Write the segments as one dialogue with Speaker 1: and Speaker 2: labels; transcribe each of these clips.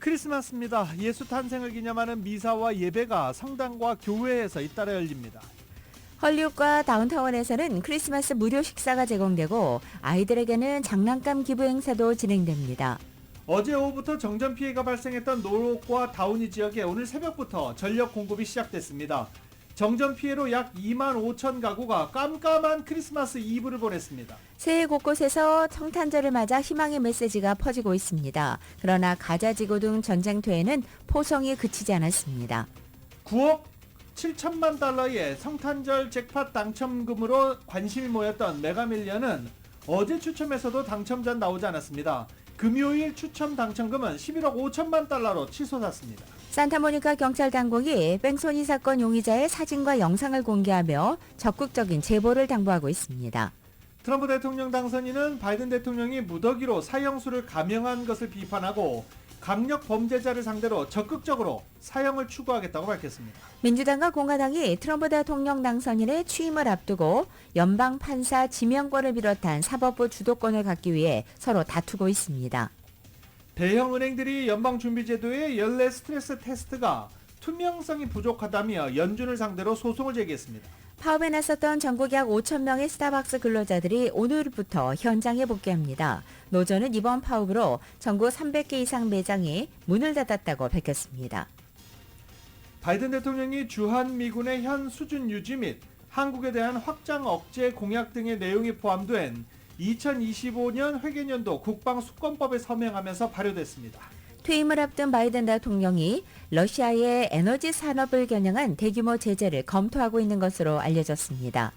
Speaker 1: 크리스마스입니다. 예수 탄생을 기념하는 미사와 예배가 성당과 교회에서 잇따라 열립니다.
Speaker 2: 헐리우드과 다운타운에서는 크리스마스 무료 식사가 제공되고 아이들에게는 장난감 기부 행사도 진행됩니다.
Speaker 1: 어제 오후부터 정전 피해가 발생했던 노록과 다우니 지역에 오늘 새벽부터 전력 공급이 시작됐습니다. 정전 피해로 약 2만 5천 가구가 깜깜한 크리스마스 이브를 보냈습니다.
Speaker 2: 세계 곳곳에서 성탄절을 맞아 희망의 메시지가 퍼지고 있습니다. 그러나 가자지구 등 전쟁터에는 포성이 그치지 않았습니다.
Speaker 1: 9억 7천만 달러의 성탄절 잭팟 당첨금으로 관심이 모였던 메가밀리언은 어제 추첨에서도 당첨자 나오지 않았습니다. 금요일 추첨 당첨금은 11억 5천만 달러로 치솟았습니다.
Speaker 2: 산타모니카 경찰 당국이 뺑소니 사건 용의자의 사진과 영상을 공개하며 적극적인 제보를 당부하고 있습니다.
Speaker 1: 트럼프 대통령 당선인은 바이든 대통령이 무더기로 사형수를 감형한 것을 비판하고 강력 범죄자를 상대로 적극적으로 사형을 추구하겠다고 밝혔습니다.
Speaker 2: 민주당과 공화당이 트럼프 대통령 당선인의 취임을 앞두고 연방 판사 지명권을 비롯한 사법부 주도권을 갖기 위해 서로 다투고 있습니다.
Speaker 1: 대형 은행들이 연방준비제도의 연례 스트레스 테스트가 투명성이 부족하다며 연준을 상대로 소송을 제기했습니다.
Speaker 2: 파업에 나섰던 전국 약 5천 명의 스타벅스 근로자들이 오늘부터 현장에 복귀합니다. 노조는 이번 파업으로 전국 300개 이상 매장이 문을 닫았다고 밝혔습니다.
Speaker 1: 바이든 대통령이 주한미군의 현 수준 유지 및 한국에 대한 확장 억제 공약 등의 내용이 포함된 2025년 회계년도 국방수권법에 서명하면서 발효됐습니다.
Speaker 2: 퇴임을 앞둔 바이든 대통령이 러시아의 에너지 산업을 겨냥한 대규모 제재를 검토하고 있는 것으로 알려졌습니다.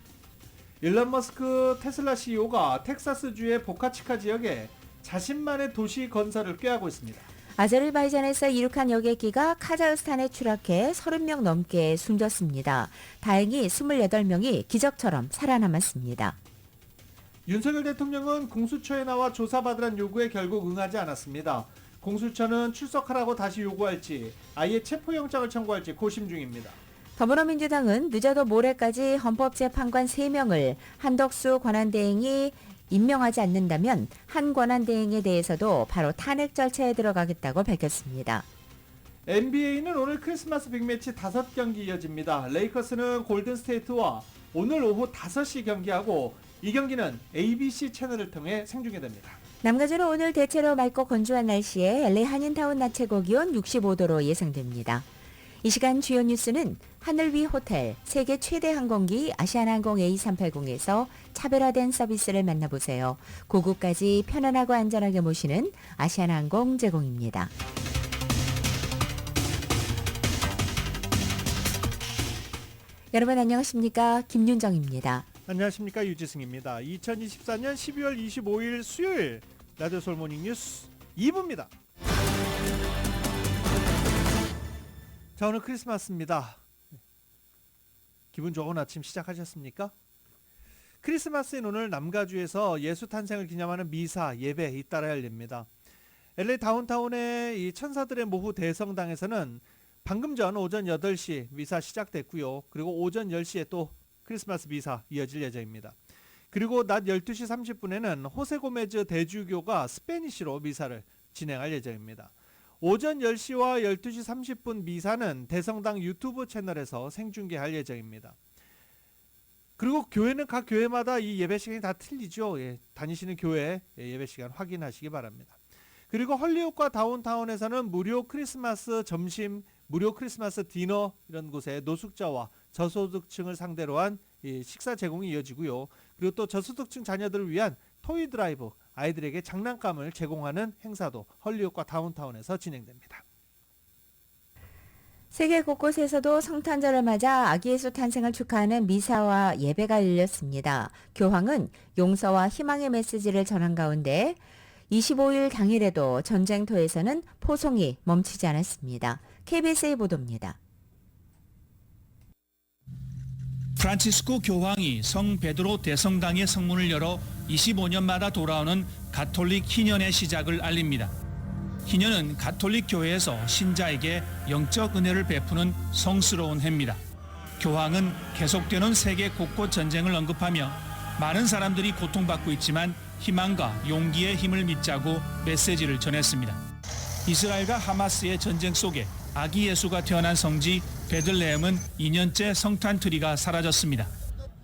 Speaker 1: 일론 머스크 테슬라 CEO가 텍사스주의 보카치카 지역에 자신만의 도시 건설을 꾀하고 있습니다.
Speaker 2: 아제르바이잔에서 이륙한 여객기가 카자흐스탄에 추락해 30명 넘게 숨졌습니다. 다행히 28명이 기적처럼 살아남았습니다.
Speaker 1: 윤석열 대통령은 공수처에 나와 조사받으란 요구에 결국 응하지 않았습니다. 공수처는 출석하라고 다시 요구할지 아예 체포영장을 청구할지 고심 중입니다.
Speaker 2: 더불어민주당은 늦어도 모레까지 헌법재판관 3명을 한덕수 권한대행이 임명하지 않는다면 한 권한대행에 대해서도 바로 탄핵 절차에 들어가겠다고 밝혔습니다.
Speaker 1: NBA는 오늘 크리스마스 빅매치 5경기 이어집니다. 레이커스는 골든스테이트와 오늘 오후 5시 경기하고 이 경기는 ABC 채널을 통해 생중계됩니다.
Speaker 2: 남가주는 오늘 대체로 맑고 건조한 날씨에 LA 한인타운 낮 최고 기온 65도로 예상됩니다. 이 시간 주요 뉴스는 하늘 위 호텔, 세계 최대 항공기 아시아나항공 A380에서 차별화된 서비스를 만나보세요. 고국까지 편안하고 안전하게 모시는 아시아나항공 제공입니다. 여러분 안녕하십니까? 김윤정입니다.
Speaker 1: 안녕하십니까? 유지승입니다. 2024년 12월 25일 수요일 라디오 서울 모닝 뉴스 2부입니다. 자, 오늘 크리스마스입니다. 기분 좋은 아침 시작하셨습니까? 크리스마스인 오늘 남가주에서 예수 탄생을 기념하는 미사, 예배 잇따라 열립니다. LA 다운타운의 이 천사들의 모후 대성당에서는 방금 전 오전 8시 미사 시작됐고요. 그리고 오전 10시에 또 크리스마스 미사 이어질 예정입니다. 그리고 낮 12시 30분에는 호세고메즈 대주교가 스페니쉬로 미사를 진행할 예정입니다. 오전 10시와 12시 30분 미사는 대성당 유튜브 채널에서 생중계할 예정입니다. 그리고 교회는 각 교회마다 이 예배 시간이 다 틀리죠. 다니시는 교회 예배 시간 확인하시기 바랍니다. 그리고 헐리우드과 다운타운에서는 무료 크리스마스 점심, 무료 크리스마스 디너 이런 곳에 노숙자와 저소득층을 상대로 한 식사 제공이 이어지고요. 그리고 또 저소득층 자녀들을 위한 토이 드라이브, 아이들에게 장난감을 제공하는 행사도 헐리우드과 다운타운에서 진행됩니다.
Speaker 2: 세계 곳곳에서도 성탄절을 맞아 아기 예수 탄생을 축하하는 미사와 예배가 열렸습니다. 교황은 용서와 희망의 메시지를 전한 가운데 25일 당일에도 전쟁터에서는 포송이 멈추지 않았습니다. KBS의 보도입니다.
Speaker 3: 프란치스코 교황이 성 베드로 대성당의 성문을 열어 25년마다 돌아오는 가톨릭 희년의 시작을 알립니다. 희년은 가톨릭 교회에서 신자에게 영적 은혜를 베푸는 성스러운 해입니다. 교황은 계속되는 세계 곳곳 전쟁을 언급하며 많은 사람들이 고통받고 있지만 희망과 용기의 힘을 믿자고 메시지를 전했습니다. 이스라엘과 하마스의 전쟁 속에 아기 예수가 태어난 성지 베들레헴은 2년째 성탄 트리가 사라졌습니다.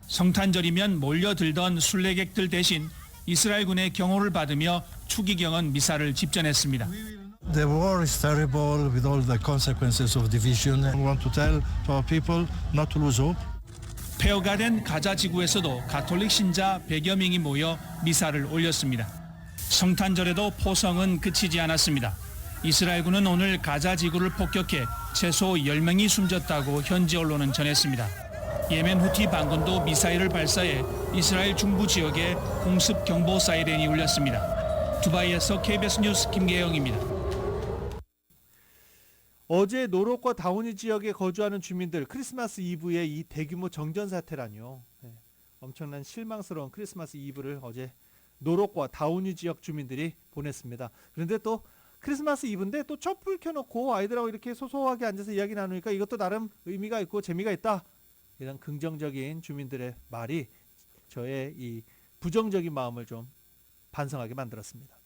Speaker 3: 성탄절이면 몰려들던 순례객들 대신 이스라엘군의 경호를 받으며 추기경은 미사를 집전했습니다.
Speaker 4: The war is terrible with all the consequences of division. We want to tell to our people not to lose hope.
Speaker 3: 폐허가 된 가자 지구에서도 가톨릭 신자 100여 명이 모여 미사를 올렸습니다. 성탄절에도 포성은 그치지 않았습니다. 이스라엘군은 오늘 가자 지구를 폭격해 최소 10명이 숨졌다고 현지 언론은 전했습니다. 예멘 후티 반군도 미사일을 발사해 이스라엘 중부 지역에 공습 경보 사이렌이 울렸습니다. 두바이에서 KBS 뉴스 김계영입니다.
Speaker 1: 어제 노록과 다우니 지역에 거주하는 주민들 크리스마스 이브에 이 대규모 정전 사태라뇨. 네, 엄청난 실망스러운 크리스마스 이브를 어제 노록과 다우니 지역 주민들이 보냈습니다. 그런데 또 크리스마스 이브인데 또 촛불 켜놓고 아이들하고 이렇게 소소하게 앉아서 이야기 나누니까 이것도 나름 의미가 있고 재미가 있다. 이런 긍정적인 주민들의 말이 저의 이 부정적인 마음을 좀 반성하게 만들었습니다.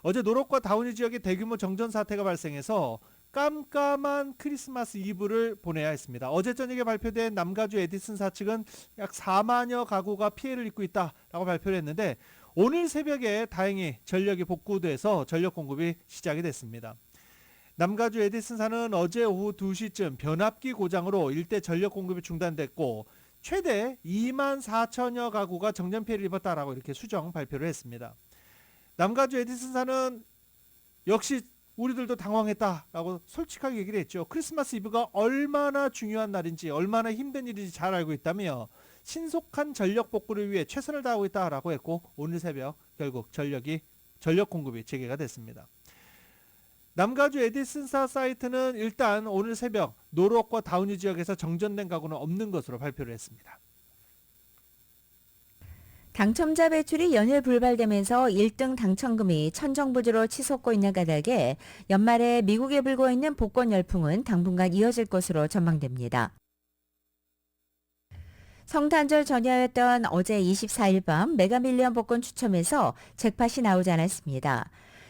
Speaker 1: 어제 노록과 다우니 지역에 대규모 정전 사태가 발생해서 깜깜한 크리스마스 이브를 보내야 했습니다. 어제 저녁에 발표된 남가주 에디슨사 측은 약 4만여 가구가 피해를 입고 있다라고 발표를 했는데 오늘 새벽에 다행히 전력이 복구돼서 전력 공급이 시작이 됐습니다. 남가주 에디슨사는 어제 오후 2시쯤 변압기 고장으로 일대 전력 공급이 중단됐고 최대 2만 4천여 가구가 정전 피해를 입었다라고 이렇게 수정 발표를 했습니다. 남가주 에디슨사는 역시 우리들도 당황했다라고 솔직하게 얘기를 했죠. 크리스마스 이브가 얼마나 중요한 날인지 얼마나 힘든 일인지 잘 알고 있다며 신속한 전력 복구를 위해 최선을 다하고 있다라고 했고 오늘 새벽 결국 전력 공급이 재개가 됐습니다. 남가주 에디슨사 사이트는 일단 오늘 새벽 노록과 다우니 지역에서 정전된 가구는 없는 것으로 발표를 했습니다.
Speaker 2: 당첨자 배출이 연일 불발되면서 1등 당첨금이 천정부지로 치솟고 있는 까닭에 연말에 미국에 불고 있는 복권 열풍은 당분간 이어질 것으로 전망됩니다. 성탄절 전야였던 어제 24일 밤 메가밀리언 복권 추첨에서 잭팟이 나오지 않았습니다.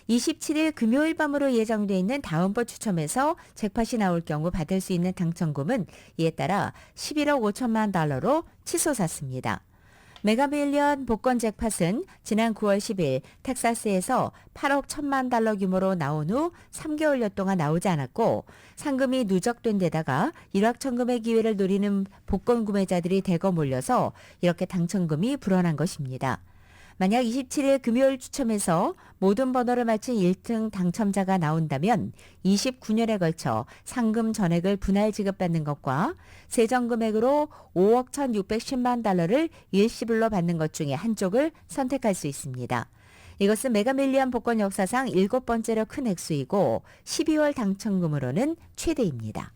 Speaker 2: 27일 금요일 밤으로 예정돼 있는 다음번 추첨에서 잭팟이 나올 경우 받을 수 있는 당첨금은 이에 따라 11억 5천만 달러로 치솟았습니다. 메가밀리언 복권 잭팟은 지난 9월 10일 텍사스에서 8억 1천만 달러 규모로 나온 후 3개월여 동안 나오지 않았고 상금이 누적된 데다가 일확천금의 기회를 노리는 복권 구매자들이 대거 몰려서 이렇게 당첨금이 불어난 것입니다. 만약 27일 금요일 추첨에서 모든 번호를 맞힌 1등 당첨자가 나온다면 29년에 걸쳐 상금 전액을 분할 지급받는 것과 세전 금액으로 5억 1,610만 달러를 일시불로 받는 것 중에 한쪽을 선택할 수 있습니다. 이것은 메가밀리언 복권 역사상 7번째로 큰 액수이고 12월 당첨금으로는 최대입니다.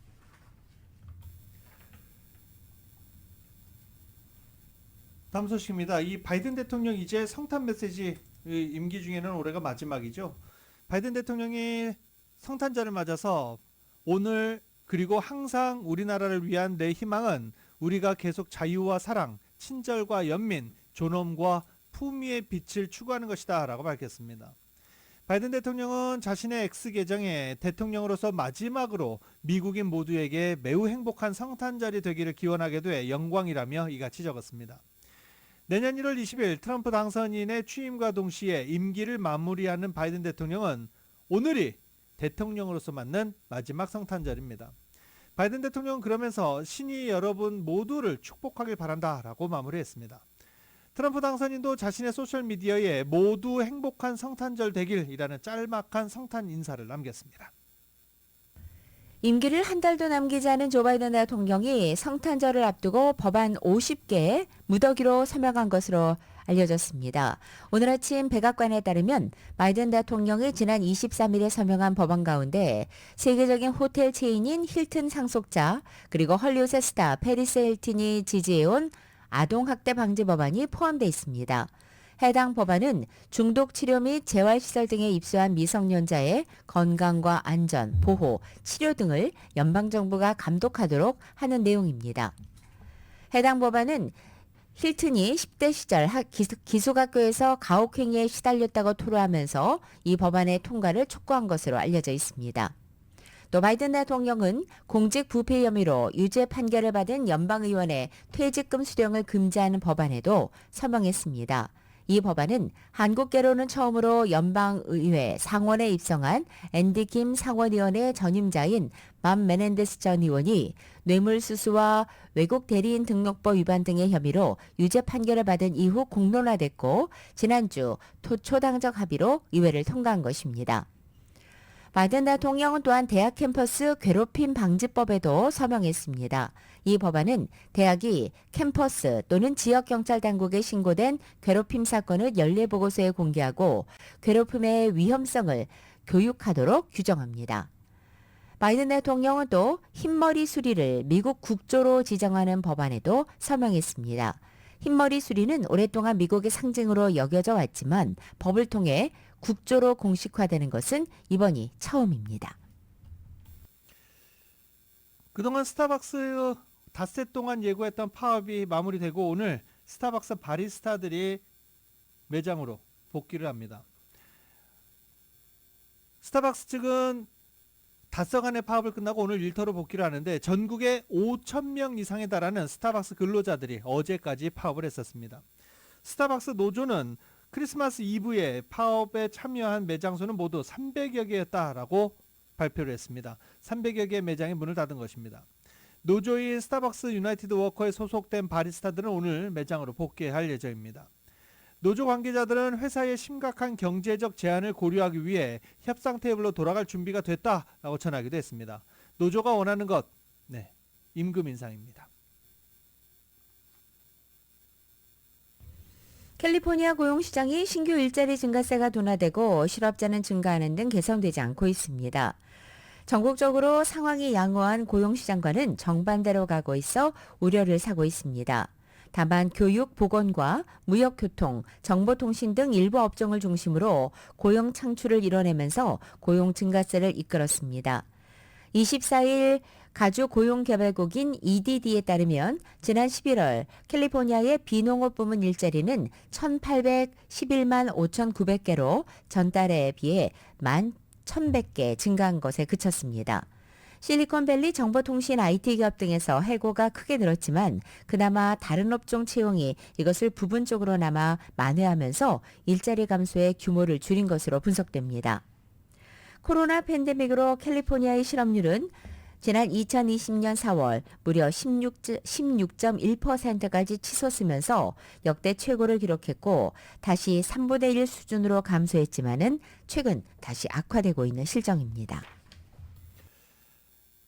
Speaker 1: 다음 소식입니다. 이 바이든 대통령 이제 성탄 메시지 임기 중에는 올해가 마지막이죠. 바이든 대통령이 성탄절을 맞아서 오늘 그리고 항상 우리나라를 위한 내 희망은 우리가 계속 자유와 사랑, 친절과 연민, 존엄과 품위의 빛을 추구하는 것이다 라고 밝혔습니다. 바이든 대통령은 자신의 X 계정에 대통령으로서 마지막으로 미국인 모두에게 매우 행복한 성탄절이 되기를 기원하게 돼 영광이라며 이같이 적었습니다. 내년 1월 20일 트럼프 당선인의 취임과 동시에 임기를 마무리하는 바이든 대통령은 오늘이 대통령으로서 맞는 마지막 성탄절입니다. 바이든 대통령은 그러면서 신이 여러분 모두를 축복하길 바란다라고 마무리했습니다. 트럼프 당선인도 자신의 소셜미디어에 모두 행복한 성탄절 되길이라는 짤막한 성탄 인사를 남겼습니다.
Speaker 2: 임기를 한 달도 남기지 않은 조 바이든 대통령이 성탄절을 앞두고 법안 50개 무더기로 서명한 것으로 알려졌습니다. 오늘 아침 백악관에 따르면 바이든 대통령이 지난 23일에 서명한 법안 가운데 세계적인 호텔 체인인 힐튼 상속자 그리고 헐리우드 스타 패리스 힐튼이 지지해온 아동학대 방지 법안이 포함되어 있습니다. 해당 법안은 중독 치료 및 재활시설 등에 입소한 미성년자의 건강과 안전, 보호, 치료 등을 연방정부가 감독하도록 하는 내용입니다. 해당 법안은 힐튼이 10대 시절 기숙학교에서 가혹행위에 시달렸다고 토로하면서 이 법안의 통과를 촉구한 것으로 알려져 있습니다. 또 바이든 대통령은 공직 부패 혐의로 유죄 판결을 받은 연방의원의 퇴직금 수령을 금지하는 법안에도 서명했습니다. 이 법안은 한국계로는 처음으로 연방의회 상원에 입성한 앤디 김 상원의원의 전임자인 맘 메넨데스 전 의원이 뇌물수수와 외국 대리인 등록법 위반 등의 혐의로 유죄 판결을 받은 이후 공론화됐고 지난주 초당적 합의로 의회를 통과한 것입니다. 바이든 대통령은 또한 대학 캠퍼스 괴롭힘 방지법에도 서명했습니다. 이 법안은 대학이 캠퍼스 또는 지역경찰 당국에 신고된 괴롭힘 사건을 연례보고서에 공개하고 괴롭힘의 위험성을 교육하도록 규정합니다. 바이든 대통령은 또 흰머리 수리를 미국 국조로 지정하는 법안에도 서명했습니다. 흰머리 수리는 오랫동안 미국의 상징으로 여겨져 왔지만 법을 통해 국조로 공식화되는 것은 이번이 처음입니다.
Speaker 1: 그동안 스타벅스 닷새 동안 예고했던 파업이 마무리되고 오늘 스타벅스 바리스타들이 매장으로 복귀를 합니다. 스타벅스 측은 닷새간의 파업을 끝나고 오늘 일터로 복귀를 하는데 전국에 5,000명 이상에 달하는 스타벅스 근로자들이 어제까지 파업을 했었습니다. 스타벅스 노조는 크리스마스 이브에 파업에 참여한 매장 수는 모두 300여 개였다라고 발표를 했습니다. 300여 개의 매장이 문을 닫은 것입니다. 노조인 스타벅스 유나이티드 워커에 소속된 바리스타들은 오늘 매장으로 복귀할 예정입니다. 노조 관계자들은 회사의 심각한 경제적 제한을 고려하기 위해 협상 테이블로 돌아갈 준비가 됐다라고 전하기도 했습니다. 노조가 원하는 것, 임금 인상입니다.
Speaker 2: 캘리포니아 고용시장이 신규 일자리 증가세가 둔화되고 실업자는 증가하는 등 개선되지 않고 있습니다. 전국적으로 상황이 양호한 고용시장과는 정반대로 가고 있어 우려를 사고 있습니다. 다만 교육, 보건과 무역교통, 정보통신 등 일부 업종을 중심으로 고용 창출을 이뤄내면서 고용 증가세를 이끌었습니다. 24일 가주고용개발국인 EDD에 따르면 지난 11월 캘리포니아의 비농업 부문 일자리는 1,811만 5,900개로 전달에 비해 1,100개 증가한 것에 그쳤습니다. 실리콘밸리 정보통신 IT 기업 등에서 해고가 크게 늘었지만 그나마 다른 업종 채용이 이것을 부분적으로나마 만회하면서 일자리 감소의 규모를 줄인 것으로 분석됩니다. 코로나 팬데믹으로 캘리포니아의 실업률은 지난 2020년 4월 무려 16.1%까지 치솟으면서 역대 최고를 기록했고 다시 3분의 1 수준으로 감소했지만은 최근 다시 악화되고 있는 실정입니다.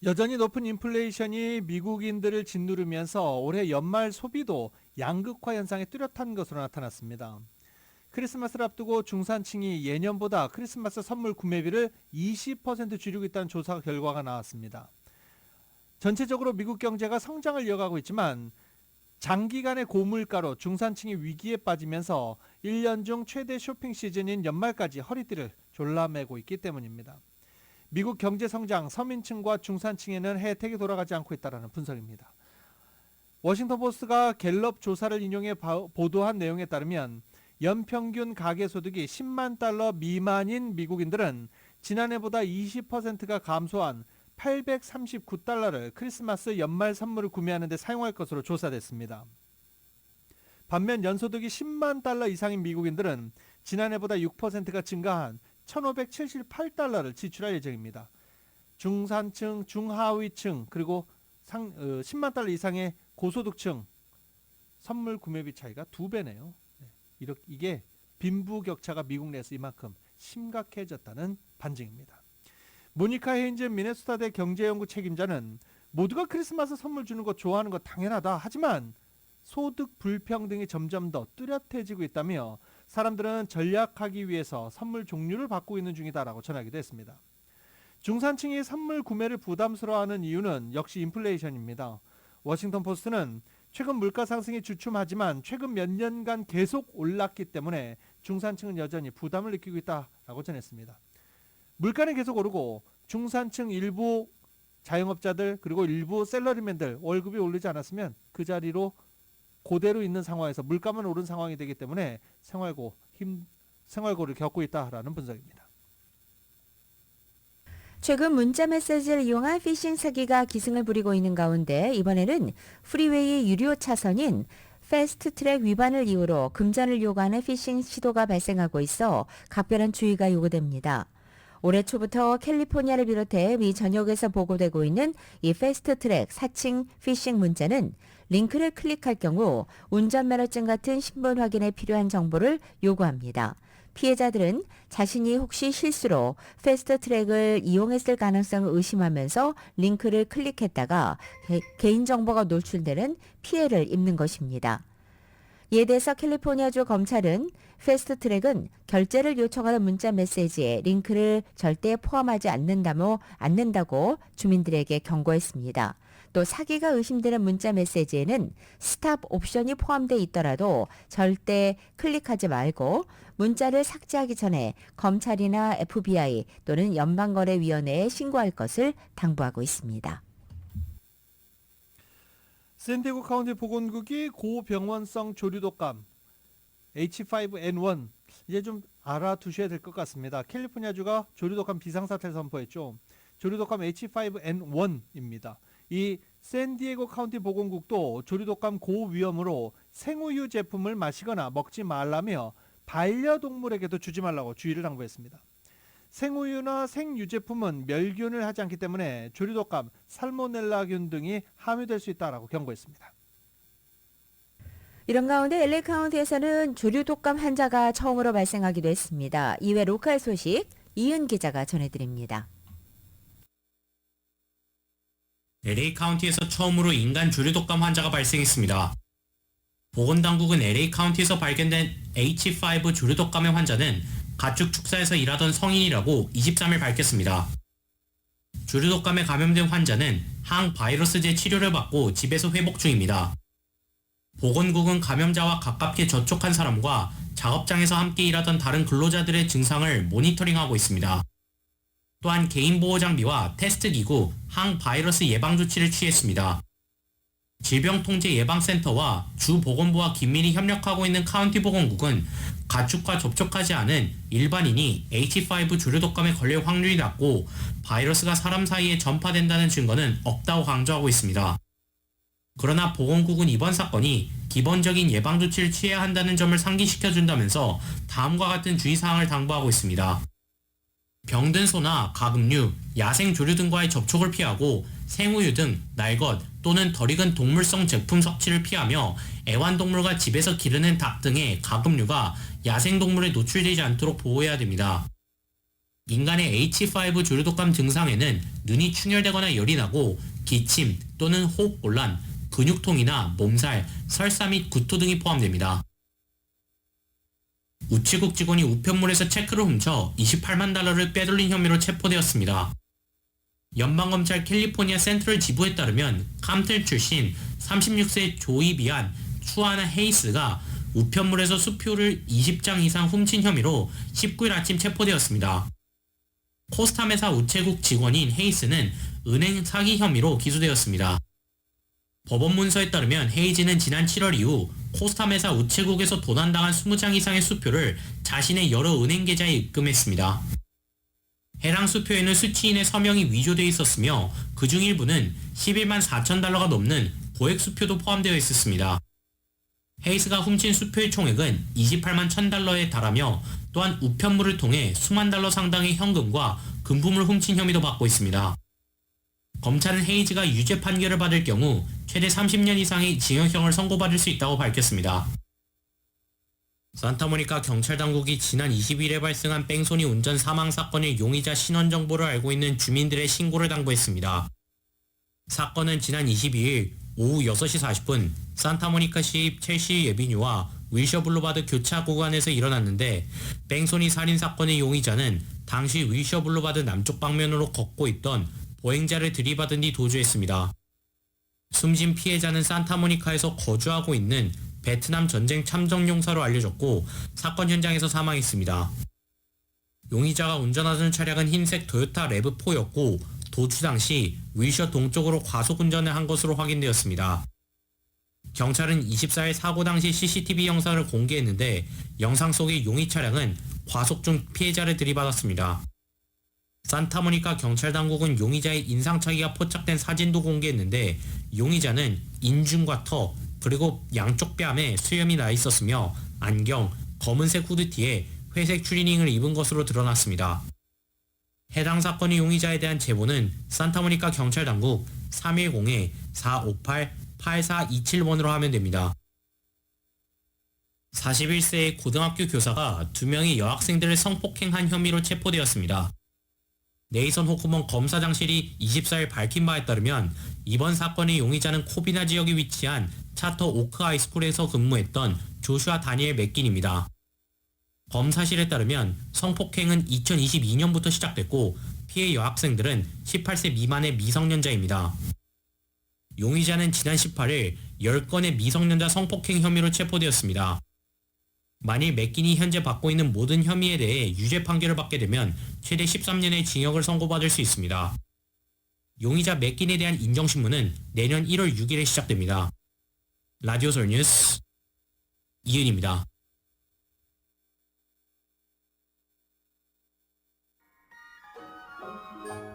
Speaker 1: 여전히 높은 인플레이션이 미국인들을 짓누르면서 올해 연말 소비도 양극화 현상에 뚜렷한 것으로 나타났습니다. 크리스마스를 앞두고 중산층이 예년보다 크리스마스 선물 구매비를 20% 줄이고 있다는 조사 결과가 나왔습니다. 전체적으로 미국 경제가 성장을 이어가고 있지만 장기간의 고물가로 중산층이 위기에 빠지면서 1년 중 최대 쇼핑 시즌인 연말까지 허리띠를 졸라매고 있기 때문입니다. 미국 경제 성장, 서민층과 중산층에는 혜택이 돌아가지 않고 있다는 분석입니다. 워싱턴 포스트가 갤럽 조사를 인용해 보도한 내용에 따르면 연평균 가계소득이 10만 달러 미만인 미국인들은 지난해보다 20%가 감소한 839달러를 크리스마스 연말 선물을 구매하는 데 사용할 것으로 조사됐습니다. 반면 연소득이 10만 달러 이상인 미국인들은 지난해보다 6%가 증가한 1,578달러를 지출할 예정입니다. 중산층, 중하위층, 그리고 10만 달러 이상의 고소득층 선물 구매비 차이가 2배네요. 이게 빈부격차가 미국 내에서 이만큼 심각해졌다는 반증입니다. 모니카 헤인즈 미네소타대 경제연구 책임자는 모두가 크리스마스 선물 주는 거 좋아하는 거 당연하다. 하지만 소득 불평등이 점점 더 뚜렷해지고 있다며 사람들은 전략하기 위해서 선물 종류를 바꾸고 있는 중이다라고 전하기도 했습니다. 중산층이 선물 구매를 부담스러워하는 이유는 역시 인플레이션입니다. 워싱턴 포스트는 최근 물가 상승이 주춤하지만 최근 몇 년간 계속 올랐기 때문에 중산층은 여전히 부담을 느끼고 있다라고 전했습니다. 물가는 계속 오르고 중산층 일부 자영업자들 그리고 일부 샐러리맨들 월급이 오르지 않았으면 그 자리로 그대로 있는 상황에서 물가만 오른 상황이 되기 때문에 생활고를 겪고 있다라는 분석입니다.
Speaker 2: 최근 문자 메시지를 이용한 피싱 사기가 기승을 부리고 있는 가운데 이번에는 프리웨이 유료 차선인 패스트트랙 위반을 이유로 금전을 요구하는 피싱 시도가 발생하고 있어 각별한 주의가 요구됩니다. 올해 초부터 캘리포니아를 비롯해 미 전역에서 보고되고 있는 이 패스트트랙 사칭 피싱 문자는 링크를 클릭할 경우 운전면허증 같은 신분 확인에 필요한 정보를 요구합니다. 피해자들은 자신이 혹시 실수로 패스트트랙을 이용했을 가능성을 의심하면서 링크를 클릭했다가 개인정보가 노출되는 피해를 입는 것입니다. 이에 대해서 캘리포니아주 검찰은 패스트트랙은 결제를 요청하는 문자 메시지에 링크를 절대 포함하지 않는다고 주민들에게 경고했습니다. 또 사기가 의심되는 문자 메시지에는 스탑 옵션이 포함되어 있더라도 절대 클릭하지 말고 문자를 삭제하기 전에 검찰이나 FBI 또는 연방거래위원회에 신고할 것을 당부하고 있습니다.
Speaker 1: 샌디에고 카운티 보건국이 고병원성 조류독감 H5N1 이제 좀 알아두셔야 될 것 같습니다. 캘리포니아주가 조류독감 비상사태를 선포했죠. 조류독감 H5N1입니다. 이 샌디에고 카운티 보건국도 조류독감 고위험으로 생우유 제품을 마시거나 먹지 말라며 반려동물에게도 주지 말라고 주의를 당부했습니다. 생우유나 생유제품은 멸균을 하지 않기 때문에 조류독감, 살모넬라균 등이 함유될 수 있다라고 경고했습니다.
Speaker 2: 이런 가운데 LA 카운티에서는 조류독감 환자가 처음으로 발생하기도 했습니다. 이외 로컬 소식 이은 기자가 전해드립니다.
Speaker 5: LA 카운티에서 처음으로 인간 조류독감 환자가 발생했습니다. 보건당국은 LA 카운티에서 발견된 H5 조류독감의 환자는 가축 축사에서 일하던 성인이라고 23일 밝혔습니다. 조류독감에 감염된 환자는 항바이러스제 치료를 받고 집에서 회복 중입니다. 보건국은 감염자와 가깝게 접촉한 사람과 작업장에서 함께 일하던 다른 근로자들의 증상을 모니터링하고 있습니다. 또한 개인보호장비와 테스트기구, 항바이러스 예방조치를 취했습니다. 질병통제예방센터와 주보건부와 긴밀히 협력하고 있는 카운티 보건국은 가축과 접촉하지 않은 일반인이 H5 조류독감에 걸릴 확률이 낮고 바이러스가 사람 사이에 전파된다는 증거는 없다고 강조하고 있습니다. 그러나 보건국은 이번 사건이 기본적인 예방조치를 취해야 한다는 점을 상기시켜준다면서 다음과 같은 주의사항을 당부하고 있습니다. 병든 소나 가금류, 야생 조류 등과의 접촉을 피하고 생우유 등 날것 또는 덜 익은 동물성 제품 섭취를 피하며 애완동물과 집에서 기르는 닭 등의 가금류가 야생동물에 노출되지 않도록 보호해야 됩니다. 인간의 H5 조류독감 증상에는 눈이 충혈되거나 열이 나고 기침 또는 호흡곤란, 근육통이나 몸살, 설사 및 구토 등이 포함됩니다. 우체국 직원이 우편물에서 체크를 훔쳐 28만 달러를 빼돌린 혐의로 체포되었습니다. 연방검찰 캘리포니아 센트럴 지부에 따르면 캄틀 출신 36세 조이비안 추아나 헤이스가 우편물에서 수표를 20장 이상 훔친 혐의로 19일 아침 체포되었습니다. 코스타메사 우체국 직원인 헤이스는 은행 사기 혐의로 기소되었습니다. 법원 문서에 따르면 헤이즈는 지난 7월 이후 코스타메사 우체국에서 도난당한 20장 이상의 수표를 자신의 여러 은행 계좌에 입금했습니다. 해당 수표에는 수취인의 서명이 위조되어 있었으며 그중 일부는 11만 4천 달러가 넘는 고액 수표도 포함되어 있었습니다. 헤이스가 훔친 수표의 총액은 28만 1천 달러에 달하며 또한 우편물을 통해 수만 달러 상당의 현금과 금품을 훔친 혐의도 받고 있습니다. 검찰은 헤이즈가 유죄 판결을 받을 경우 최대 30년 이상의 징역형을 선고받을 수 있다고 밝혔습니다. 산타모니카 경찰당국이 지난 20일에 발생한 뺑소니 운전 사망 사건의 용의자 신원 정보를 알고 있는 주민들의 신고를 당부했습니다. 사건은 지난 22일 오후 6시 40분 산타모니카시 첼시 예비뉴와 윌셔 블루바드 교차 구간에서 일어났는데 뺑소니 살인 사건의 용의자는 당시 윌셔 블루바드 남쪽 방면으로 걷고 있던 보행자를 들이받은 뒤 도주했습니다. 숨진 피해자는 산타모니카에서 거주하고 있는 베트남 전쟁 참전용사로 알려졌고 사건 현장에서 사망했습니다. 용의자가 운전하던 차량은 흰색 토요타 레브4였고 도주 당시 윌셔 동쪽으로 과속 운전을 한 것으로 확인되었습니다. 경찰은 24일 사고 당시 CCTV 영상을 공개했는데 영상 속의 용의 차량은 과속 중 피해자를 들이받았습니다. 산타모니카 경찰 당국은 용의자의 인상착의가 포착된 사진도 공개했는데 용의자는 인중과 턱 그리고 양쪽 뺨에 수염이 나 있었으며 안경, 검은색 후드티에 회색 추리닝을 입은 것으로 드러났습니다. 해당 사건의 용의자에 대한 제보는 산타모니카 경찰 당국 310-458-8427번으로 하면 됩니다. 41세의 고등학교 교사가 2명의 여학생들을 성폭행한 혐의로 체포되었습니다. 네이선 호크먼 검사장실이 24일 밝힌 바에 따르면 이번 사건의 용의자는 코비나 지역에 위치한 차터 오크 하이스쿨에서 근무했던 조슈아 다니엘 맥긴입니다. 검사실에 따르면 성폭행은 2022년부터 시작됐고 피해 여학생들은 18세 미만의 미성년자입니다. 용의자는 지난 18일 10건의 미성년자 성폭행 혐의로 체포되었습니다. 만일 맥긴이 현재 받고 있는 모든 혐의에 대해 유죄 판결을 받게 되면 최대 13년의 징역을 선고받을 수 있습니다. 용의자 맥긴에 대한 인정신문은 내년 1월 6일에 시작됩니다. 라디오 서울 뉴스 이은입니다.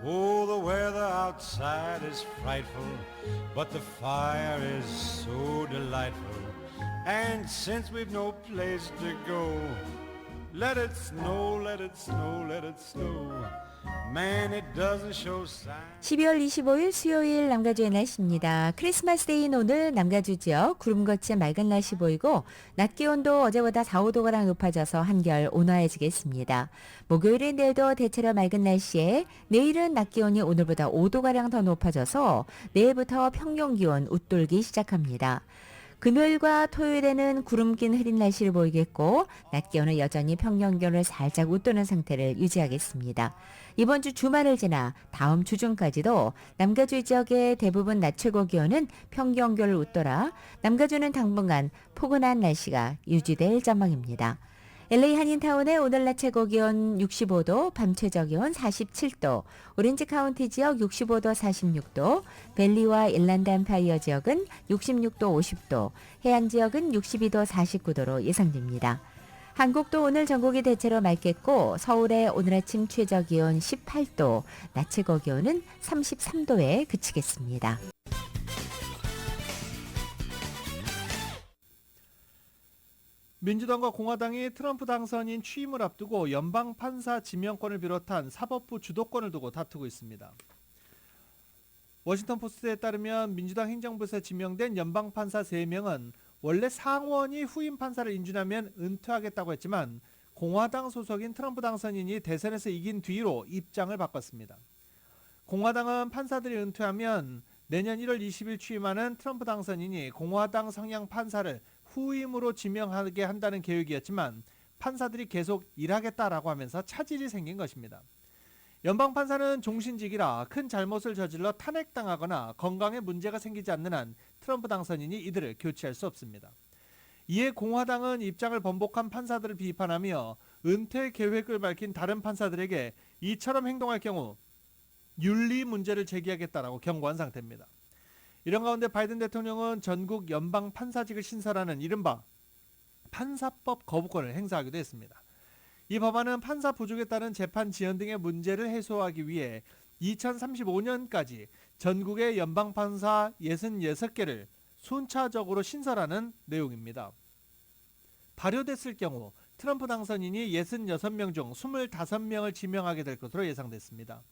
Speaker 6: Oh, the weather outside is frightful, but the fire is so delightful. And since we've no place to go, let it snow, let it snow, let it snow. Man, it doesn't show signs.
Speaker 2: 12월 25일 수요일 남가주의 날씨입니다. 크리스마스 데이인 오늘 남가주 지역 구름 거친 맑은 날씨 보이고 낮 기온도 어제보다 4, 5도가량 높아져서 한결 온화해지겠습니다. 목요일인 내일도 대체로 맑은 날씨에 내일은 낮 기온이 오늘보다 5도가량 더 높아져서 내일부터 평년 기온 웃돌기 시작합니다. 금요일과 토요일에는 구름 낀 흐린 날씨를 보이겠고 낮 기온은 여전히 평년 기온을 살짝 웃도는 상태를 유지하겠습니다. 이번 주 주말을 지나 다음 주 중까지도 남가주 지역의 대부분 낮 최고 기온은 평년 기온을 웃돌아 남가주는 당분간 포근한 날씨가 유지될 전망입니다. LA 한인타운의 오늘 낮 최고 기온 65도, 밤 최저 기온 47도, 오렌지 카운티 지역 65도 46도, 벨리와 일란드 엠파이어 지역은 66도 50도, 해안 지역은 62도 49도로 예상됩니다. 한국도 오늘 전국이 대체로 맑겠고 서울의 오늘 아침 최저 기온 18도, 낮 최고 기온은 33도에 그치겠습니다.
Speaker 1: 민주당과 공화당이 트럼프 당선인 취임을 앞두고 연방 판사 지명권을 비롯한 사법부 주도권을 두고 다투고 있습니다. 워싱턴 포스트에 따르면 민주당 행정부에서 지명된 연방 판사 3명은 원래 상원이 후임 판사를 인준하면 은퇴하겠다고 했지만 공화당 소속인 트럼프 당선인이 대선에서 이긴 뒤로 입장을 바꿨습니다. 공화당은 판사들이 은퇴하면 내년 1월 20일 취임하는 트럼프 당선인이 공화당 성향 판사를 후임으로 지명하게 한다는 계획이었지만 판사들이 계속 일하겠다라고 하면서 차질이 생긴 것입니다. 연방판사는 종신직이라 큰 잘못을 저질러 탄핵당하거나 건강에 문제가 생기지 않는 한 트럼프 당선인이 이들을 교체할 수 없습니다. 이에 공화당은 입장을 번복한 판사들을 비판하며 은퇴 계획을 밝힌 다른 판사들에게 이처럼 행동할 경우 윤리 문제를 제기하겠다라고 경고한 상태입니다. 이런 가운데 바이든 대통령은 전국 연방 판사직을 신설하는 이른바 판사법 거부권을 행사하기도 했습니다. 이 법안은 판사 부족에 따른 재판 지연 등의 문제를 해소하기 위해 2035년까지 전국의 연방 판사 66개를 순차적으로 신설하는 내용입니다. 발효됐을 경우 트럼프 당선인이 66명 중 25명을 지명하게 될 것으로 예상됐습니다.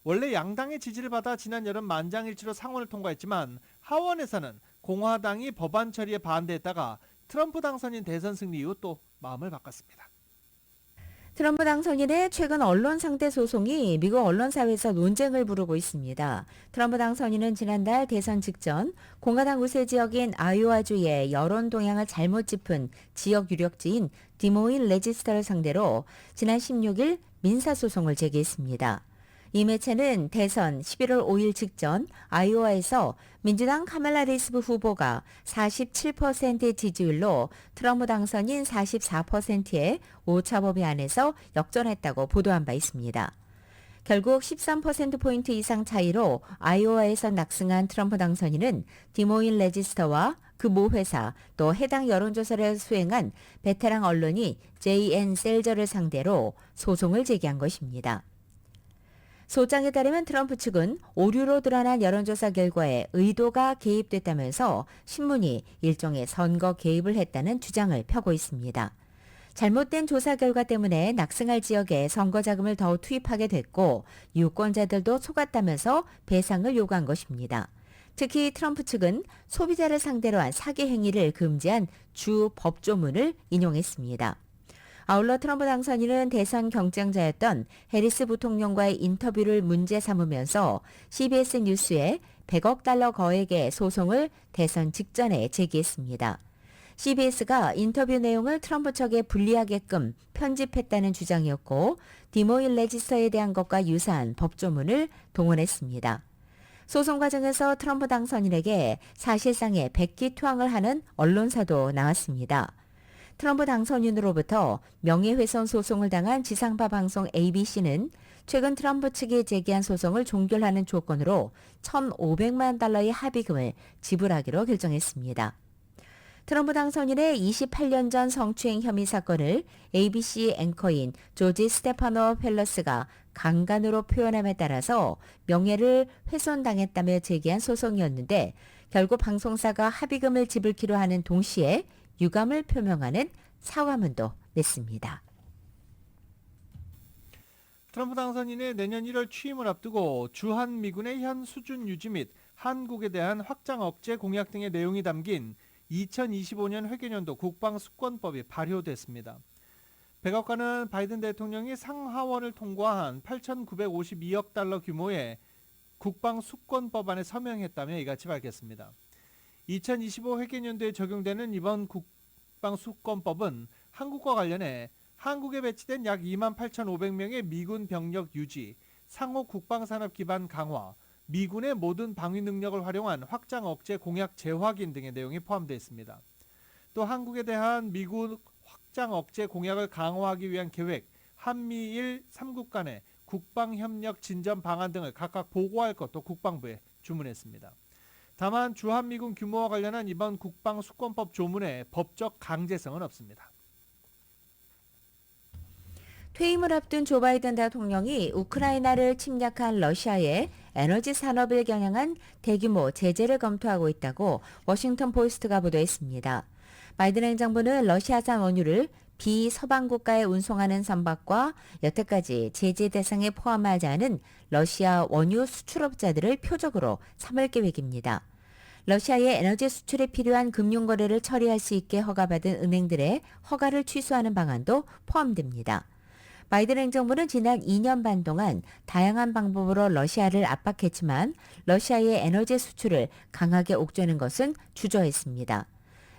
Speaker 1: 원래 양당의 지지를 받아 지난 여름 만장일치로 상원을 통과했지만 하원에서는 공화당이 법안 처리에 반대했다가 트럼프 당선인 대선 승리 이후 또 마음을 바꿨습니다.
Speaker 2: 트럼프 당선인의 최근 언론 상대 소송이 미국 언론사회에서 논쟁을 부르고 있습니다. 트럼프 당선인은 지난달 대선 직전 공화당 우세 지역인 아이오와주의 여론 동향을 잘못 짚은 지역 유력지인 디모인 레지스터를 상대로 지난 16일 민사소송을 제기했습니다. 이 매체는 대선 11월 5일 직전 아이오와에서 민주당 카말라 해리스 후보가 47%의 지지율로 트럼프 당선인 44%의 오차범위 안에서 역전했다고 보도한 바 있습니다. 결국 13%포인트 이상 차이로 아이오와에서 낙승한 트럼프 당선인은 디모인 레지스터와 그 모 회사 또 해당 여론조사를 수행한 베테랑 언론이 JN 셀저를 상대로 소송을 제기한 것입니다. 소장에 따르면 트럼프 측은 오류로 드러난 여론조사 결과에 의도가 개입됐다면서 신문이 일종의 선거 개입을 했다는 주장을 펴고 있습니다. 잘못된 조사 결과 때문에 낙승할 지역에 선거 자금을 더 투입하게 됐고 유권자들도 속았다면서 배상을 요구한 것입니다. 특히 트럼프 측은 소비자를 상대로 한 사기 행위를 금지한 주 법조문을 인용했습니다. 아울러 트럼프 당선인은 대선 경쟁자였던 해리스 부통령과의 인터뷰를 문제 삼으면서 CBS 뉴스에 100억 달러 거액의 소송을 대선 직전에 제기했습니다. CBS가 인터뷰 내용을 트럼프 측에 불리하게끔 편집했다는 주장이었고 디모인 레지스터에 대한 것과 유사한 법조문을 동원했습니다. 소송 과정에서 트럼프 당선인에게 사실상의 백기투항을 하는 언론사도 나왔습니다. 트럼프 당선인으로부터 명예훼손 소송을 당한 지상파 방송 ABC는 최근 트럼프 측이 제기한 소송을 종결하는 조건으로 1,500만 달러의 합의금을 지불하기로 결정했습니다. 트럼프 당선인의 28년 전 성추행 혐의 사건을 ABC 앵커인 조지 스테파노 펠러스가 강간으로 표현함에 따라서 명예를 훼손당했다며 제기한 소송이었는데 결국 방송사가 합의금을 지불키로 하는 동시에 유감을 표명하는 사과문도 냈습니다.
Speaker 1: 트럼프 당선인의 내년 1월 취임을 앞두고 주한미군의 현 수준 유지 및 한국에 대한 확장 억제 공약 등의 내용이 담긴 2025년 회계년도 국방수권법이 발효됐습니다. 백악관은 바이든 대통령이 상하원을 통과한 8,952억 달러 규모의 국방수권법안에 서명했다며 이같이 밝혔습니다. 2025 회계년도에 적용되는 이번 국방수권법은 한국과 관련해 한국에 배치된 약 28,500명의 미군 병력 유지, 상호 국방산업 기반 강화, 미군의 모든 방위 능력을 활용한 확장 억제 공약 재확인 등의 내용이 포함되어 있습니다. 또 한국에 대한 미군 확장 억제 공약을 강화하기 위한 계획, 한미일 3국 간의 국방협력 진전 방안 등을 각각 보고할 것도 국방부에 주문했습니다. 다만 주한미군 규모와 관련한 이번 국방수권법 조문에 법적 강제성은 없습니다.
Speaker 2: 퇴임을 앞둔 조 바이든 대통령이 우크라이나를 침략한 러시아의 에너지 산업을 겨냥한 대규모 제재를 검토하고 있다고 워싱턴 포스트가 보도했습니다. 바이든 행정부는 러시아산 원유를 비서방 국가에 운송하는 선박과 여태까지 제재 대상에 포함하지 않은 러시아 원유 수출업자들을 표적으로 삼을 계획입니다. 러시아의 에너지 수출에 필요한 금융거래를 처리할 수 있게 허가받은 은행들의 허가를 취소하는 방안도 포함됩니다. 바이든 행정부는 지난 2년 반 동안 다양한 방법으로 러시아를 압박했지만 러시아의 에너지 수출을 강하게 옥죄는 것은 주저했습니다.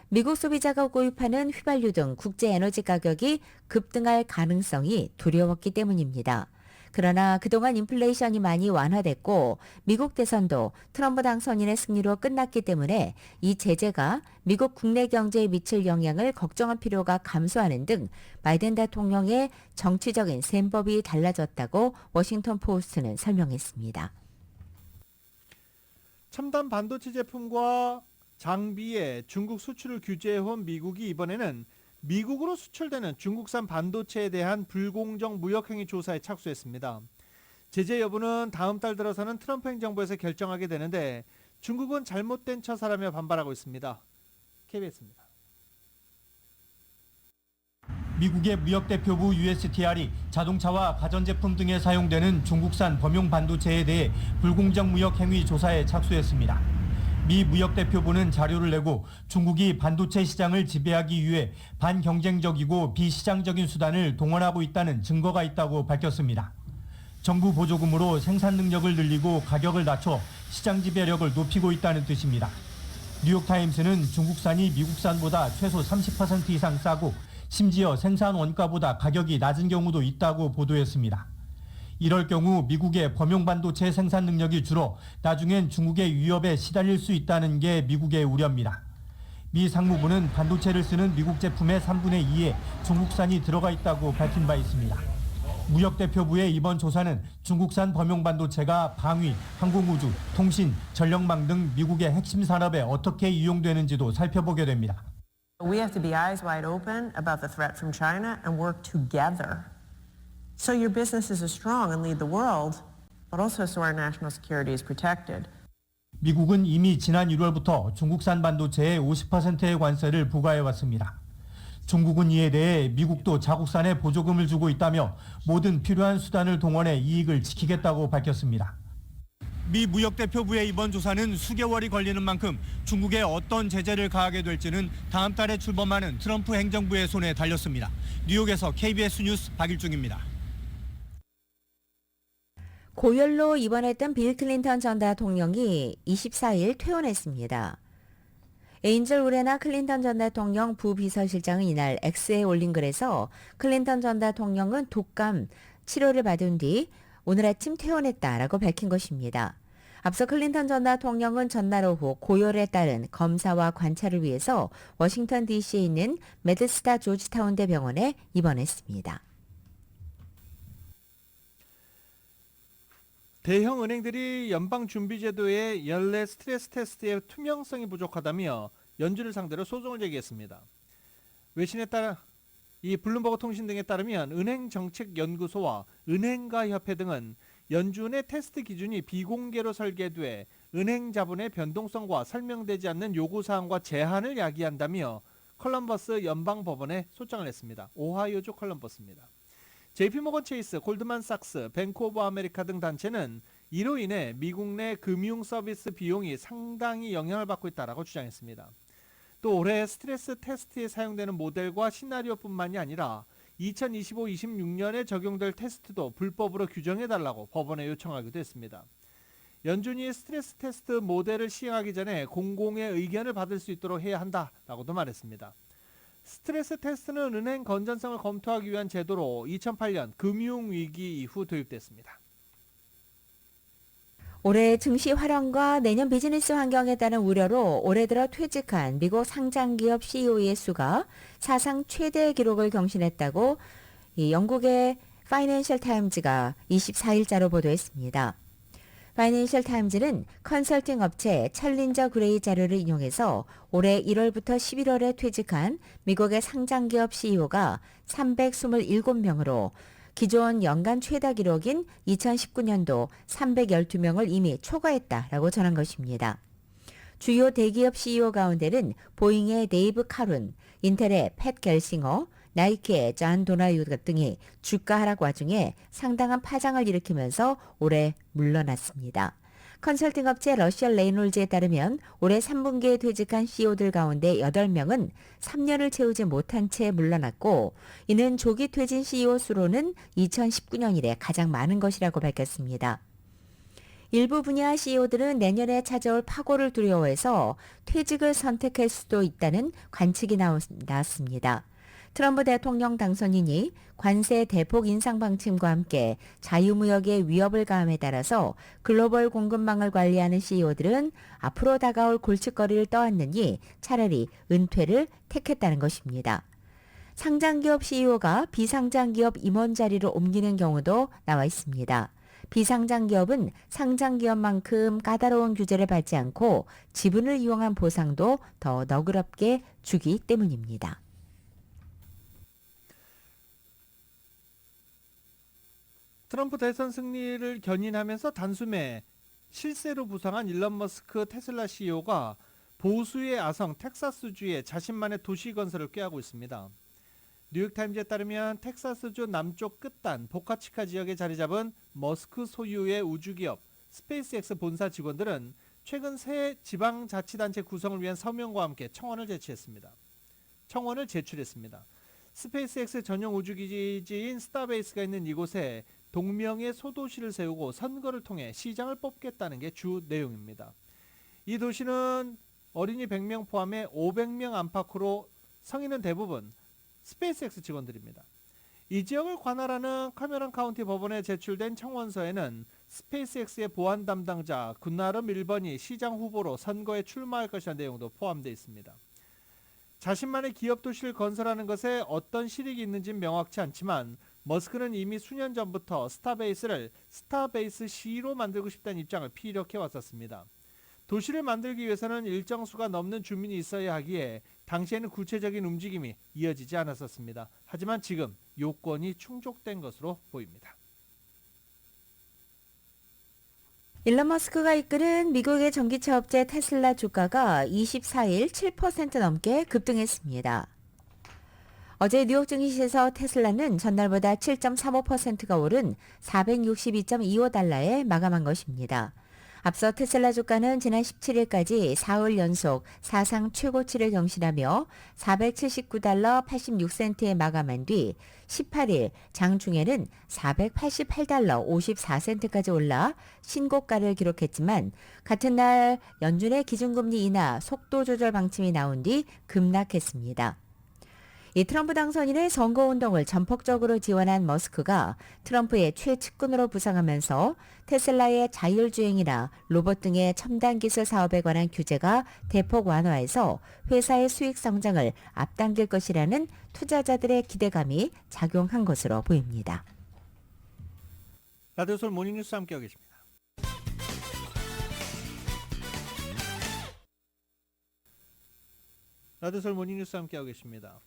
Speaker 2: 미국 소비자가 구입하는 휘발유 등 국제 에너지 가격이 급등할 가능성이 두려웠기 때문입니다. 그러나 그동안 인플레이션이 많이 완화됐고 미국 대선도 트럼프 당선인의 승리로 끝났기 때문에 이 제재가 미국 국내 경제에 미칠 영향을 걱정할 필요가 감소하는 등 바이든 대통령의 정치적인 셈법이 달라졌다고 워싱턴 포스트는 설명했습니다.
Speaker 1: 첨단 반도체 제품과 장비에 중국 수출을 규제해온 미국이 이번에는 미국으로 수출되는 중국산 반도체에 대한 불공정 무역행위 조사에 착수했습니다. 제재 여부는 다음 달 들어서는 트럼프 행정부에서 결정하게 되는데 중국은 잘못된 처사라며 반발하고 있습니다. KBS입니다.
Speaker 7: 미국의 무역대표부 USTR이 자동차와 가전제품 등에 사용되는 중국산 범용 반도체에 대해 불공정 무역행위 조사에 착수했습니다. 미 무역대표부는 자료를 내고 중국이 반도체 시장을 지배하기 위해 반경쟁적이고 비시장적인 수단을 동원하고 있다는 증거가 있다고 밝혔습니다. 정부 보조금으로 생산 능력을 늘리고 가격을 낮춰 시장 지배력을 높이고 있다는 뜻입니다. 뉴욕타임스는 중국산이 미국산보다 최소 30% 이상 싸고 심지어 생산 원가보다 가격이 낮은 경우도 있다고 보도했습니다. 이럴 경우 미국의 범용 반도체 생산 능력이 줄어 나중엔 중국의 위협에 시달릴 수 있다는 게 미국의 우려입니다. 미 상무부는 반도체를 쓰는 미국 제품의 3분의 2에 중국산이 들어가 있다고 밝힌 바 있습니다. 무역대표부의 이번 조사는 중국산 범용 반도체가 방위, 항공우주, 통신, 전력망 등 미국의 핵심 산업에 어떻게 이용되는지도 살펴보게 됩니다.
Speaker 8: We have to be eyes wide open about the threat from China and work together. So your businesses are strong and lead the world, but also so our national security is protected.
Speaker 7: 미국은 이미 지난 1월부터 중국산 반도체에 50%의 관세를 부과해 왔습니다. 중국은 이에 대해 미국도 자국산에 보조금을 주고 있다며 모든 필요한 수단을 동원해 이익을 지키겠다고 밝혔습니다. 미 무역대표부의 이번 조사는 수개월이 걸리는 만큼 중국에 어떤 제재를 가하게 될지는 다음 달에 출범하는 트럼프 행정부의 손에 달렸습니다. 뉴욕에서 KBS 뉴스 박일중입니다.
Speaker 2: 고열로 입원했던 빌 클린턴 전 대통령이 24일 퇴원했습니다. 에인절 우레나 클린턴 전 대통령 부비서실장은 이날 X에 올린 글에서 클린턴 전 대통령은 독감 치료를 받은 뒤 오늘 아침 퇴원했다라고 밝힌 것입니다. 앞서 클린턴 전 대통령은 전날 오후 고열에 따른 검사와 관찰을 위해서 워싱턴 DC에 있는 메드스타 조지타운 대병원에 입원했습니다.
Speaker 1: 대형 은행들이 연방준비제도의 연례 스트레스 테스트의 투명성이 부족하다며 연준을 상대로 소송을 제기했습니다. 외신에 따라 이 블룸버그 통신 등에 따르면 은행정책연구소와 은행가협회 등은 연준의 테스트 기준이 비공개로 설계돼 은행 자본의 변동성과 설명되지 않는 요구사항과 제한을 야기한다며 컬럼버스 연방법원에 소장을 했습니다. 오하이오주 컬럼버스입니다. JP모건 체이스, 골드만삭스, 뱅크 오브 아메리카 등 단체는 이로 인해 미국 내 금융 서비스 비용이 상당히 영향을 받고 있다고 주장했습니다. 또 올해 스트레스 테스트에 사용되는 모델과 시나리오뿐만이 아니라 2025-26년에 적용될 테스트도 불법으로 규정해달라고 법원에 요청하기도 했습니다. 연준이 스트레스 테스트 모델을 시행하기 전에 공공의 의견을 받을 수 있도록 해야 한다라고도 말했습니다. 스트레스 테스트는 은행 건전성을 검토하기 위한 제도로 2008년 금융위기 이후 도입됐습니다.
Speaker 2: 올해 증시 활용과 내년 비즈니스 환경에 따른 우려로 올해 들어 퇴직한 미국 상장기업 CEO의 수가 사상 최대 기록을 경신했다고 영국의 파이낸셜 타임즈가 24일자로 보도했습니다. 파이낸셜 타임즈는 컨설팅 업체 챌린저 그레이 자료를 인용해서 올해 1월부터 11월에 퇴직한 미국의 상장기업 CEO가 327명으로 기존 연간 최다 기록인 2019년도 312명을 이미 초과했다라고 전한 것입니다. 주요 대기업 CEO 가운데는 보잉의 데이브 카룬, 인텔의 팻 겔싱어, 나이키의 존 도나유 등이 주가 하락 와중에 상당한 파장을 일으키면서 올해 물러났습니다. 컨설팅 업체 러시아 레이놀즈에 따르면 올해 3분기에 퇴직한 CEO들 가운데 8명은 3년을 채우지 못한 채 물러났고 이는 조기 퇴진 CEO 수로는 2019년 이래 가장 많은 것이라고 밝혔습니다. 일부 분야 CEO들은 내년에 찾아올 파고를 두려워해서 퇴직을 선택할 수도 있다는 관측이 나왔습니다. 트럼프 대통령 당선인이 관세 대폭 인상 방침과 함께 자유무역에 위협을 가함에 따라서 글로벌 공급망을 관리하는 CEO들은 앞으로 다가올 골칫거리를 떠안느니 차라리 은퇴를 택했다는 것입니다. 상장기업 CEO가 비상장기업 임원 자리로 옮기는 경우도 나와 있습니다. 비상장기업은 상장기업만큼 까다로운 규제를 받지 않고 지분을 이용한 보상도 더 너그럽게 주기 때문입니다.
Speaker 1: 트럼프 대선 승리를 견인하면서 단숨에 실세로 부상한 일론 머스크 테슬라 CEO가 보수의 아성 텍사스주에 자신만의 도시 건설을 꾀하고 있습니다. 뉴욕타임즈에 따르면 텍사스주 남쪽 끝단 보카치카 지역에 자리 잡은 머스크 소유의 우주기업 스페이스X 본사 직원들은 최근 새 지방자치단체 구성을 위한 서명과 함께 청원을 제출했습니다. 스페이스X 전용 우주기지인 스타베이스가 있는 이곳에 동명의 소도시를 세우고 선거를 통해 시장을 뽑겠다는 게 주 내용입니다. 이 도시는 어린이 100명 포함해 500명 안팎으로 성인은 대부분 스페이스X 직원들입니다. 이 지역을 관할하는 카메론 카운티 법원에 제출된 청원서에는 스페이스X의 보안 담당자 군나름 1번이 시장 후보로 선거에 출마할 것이라는 내용도 포함되어 있습니다. 자신만의 기업 도시를 건설하는 것에 어떤 실익이 있는지는 명확치 않지만 머스크는 이미 수년 전부터 스타베이스를 스타베이스 C로 만들고 싶다는 입장을 피력해 왔었습니다. 도시를 만들기 위해서는 일정 수가 넘는 주민이 있어야 하기에 당시에는 구체적인 움직임이 이어지지 않았었습니다. 하지만 지금 요건이 충족된 것으로 보입니다.
Speaker 2: 일론 머스크가 이끄는 미국의 전기차 업체 테슬라 주가가 24일 7% 넘게 급등했습니다. 어제 뉴욕 증시에서 테슬라는 전날보다 7.35%가 오른 462.25달러에 마감한 것입니다. 앞서 테슬라 주가는 지난 17일까지 4월 연속 사상 최고치를 경신하며 479달러 86센트에 마감한 뒤 18일 장중에는 488달러 54센트까지 올라 신고가를 기록했지만 같은 날 연준의 기준금리 인하 속도 조절 방침이 나온 뒤 급락했습니다. 이 트럼프 당선인의 선거운동을 전폭적으로 지원한 머스크가 트럼프의 최측근으로 부상하면서 테슬라의 자율주행이나 로봇 등의 첨단 기술 사업에 관한 규제가 대폭 완화해서 회사의 수익 성장을 앞당길 것이라는 투자자들의 기대감이 작용한 것으로 보입니다.
Speaker 1: 라디오 서울 모닝뉴스 함께하고 계십니다. 라디오 서울 모닝뉴스 함께하고 계십니다.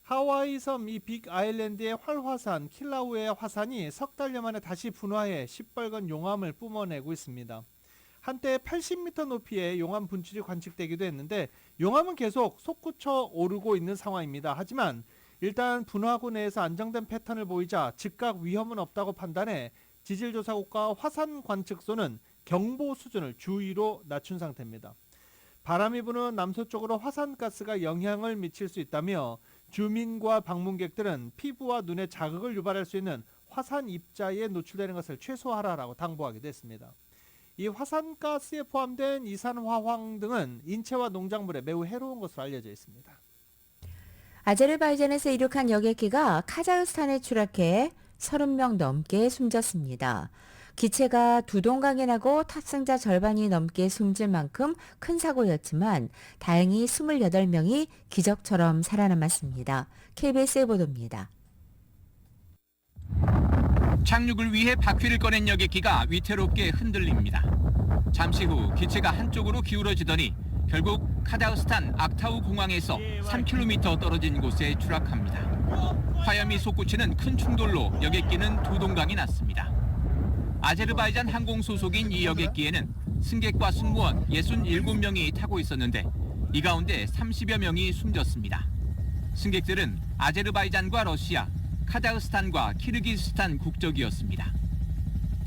Speaker 1: 하와이 섬 이 빅 아일랜드의 활화산 킬라우에 화산이 석 달여 만에 다시 분화해 시뻘건 용암을 뿜어내고 있습니다. 한때 80m 높이의 용암 분출이 관측되기도 했는데 용암은 계속 솟구쳐 오르고 있는 상황입니다. 하지만 일단 분화구 내에서 안정된 패턴을 보이자 즉각 위험은 없다고 판단해 지질조사국과 화산 관측소는 경보 수준을 주의로 낮춘 상태입니다. 바람이 부는 남서쪽으로 화산가스가 영향을 미칠 수 있다며 주민과 방문객들은 피부와 눈에 자극을 유발할 수 있는 화산 입자에 노출되는 것을 최소화하라고 당부하기도 했습니다. 이 화산가스에 포함된 이산화황 등은 인체와 농작물에 매우 해로운 것으로 알려져 있습니다.
Speaker 2: 아제르바이잔에서 이륙한 여객기가 카자흐스탄에 추락해 30명 넘게 숨졌습니다. 기체가 두 동강에 나고 탑승자 절반이 넘게 숨질 만큼 큰 사고였지만 다행히 28명이 기적처럼 살아남았습니다. KBS의 보도입니다.
Speaker 9: 착륙을 위해 바퀴를 꺼낸 여객기가 위태롭게 흔들립니다. 잠시 후 기체가 한쪽으로 기울어지더니 결국 카자흐스탄 악타우 공항에서 3km 떨어진 곳에 추락합니다. 화염이 솟구치는 큰 충돌로 여객기는 두 동강이 났습니다. 아제르바이잔 항공 소속인 이 여객기에는 승객과 승무원 67명이 타고 있었는데 이 가운데 30여 명이 숨졌습니다. 승객들은 아제르바이잔과 러시아, 카자흐스탄과 키르기스스탄 국적이었습니다.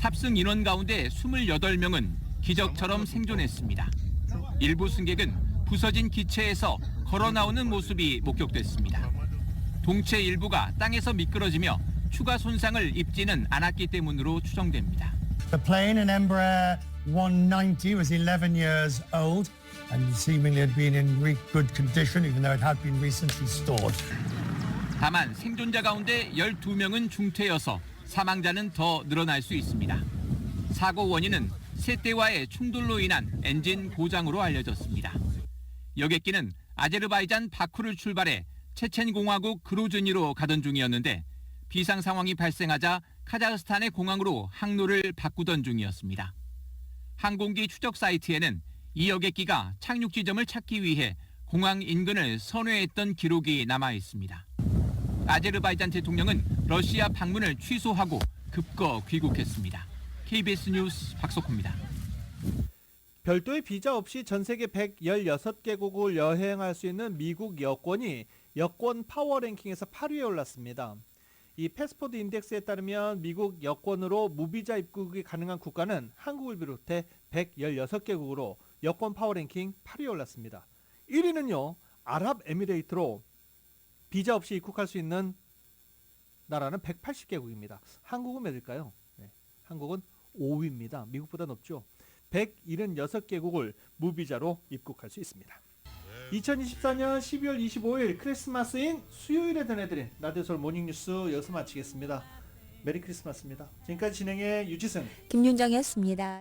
Speaker 9: 탑승 인원 가운데 28명은 기적처럼 생존했습니다. 일부 승객은 부서진 기체에서 걸어 나오는 모습이 목격됐습니다. 동체 일부가 땅에서 미끄러지며 추가 손상을 입지는 않았기 때문으로 추정됩니다.
Speaker 10: The plane, an Embraer 190, was 11 years old and seemingly had been in good condition, even though it had been recently stored.
Speaker 9: 다만 생존자 가운데 12명은 중태여서 사망자는 더 늘어날 수 있습니다. 사고 원인은 세대와의 충돌로 인한 엔진 고장으로 알려졌습니다. 여객기는 아제르바이잔 바쿠를 출발해 체첸공화국 그로즈니로 가던 중이었는데 비상 상황이 발생하자 카자흐스탄의 공항으로 항로를 바꾸던 중이었습니다. 항공기 추적 사이트에는 이 여객기가 착륙 지점을 찾기 위해 공항 인근을 선회했던 기록이 남아 있습니다. 아제르바이잔 대통령은 러시아 방문을 취소하고 급거 귀국했습니다. KBS 뉴스 박석호입니다.
Speaker 1: 별도의 비자 없이 전 세계 116개국을 여행할 수 있는 미국 여권이 여권 파워 랭킹에서 8위에 올랐습니다. 이 패스포드 인덱스에 따르면 미국 여권으로 무비자 입국이 가능한 국가는 한국을 비롯해 116개국으로 여권 파워 랭킹 8위에 올랐습니다. 1위는요, 아랍에미레이트로 비자 없이 입국할 수 있는 나라는 180개국입니다. 한국은 몇일까요? 네, 한국은 5위입니다. 미국보다 높죠. 176개국을 무비자로 입국할 수 있습니다. 2024년 12월 25일 크리스마스인 수요일에 전해드린 라디오 서울 모닝뉴스 여기서 마치겠습니다. 메리 크리스마스입니다. 지금까지 진행의 유지승,
Speaker 2: 김윤정이었습니다.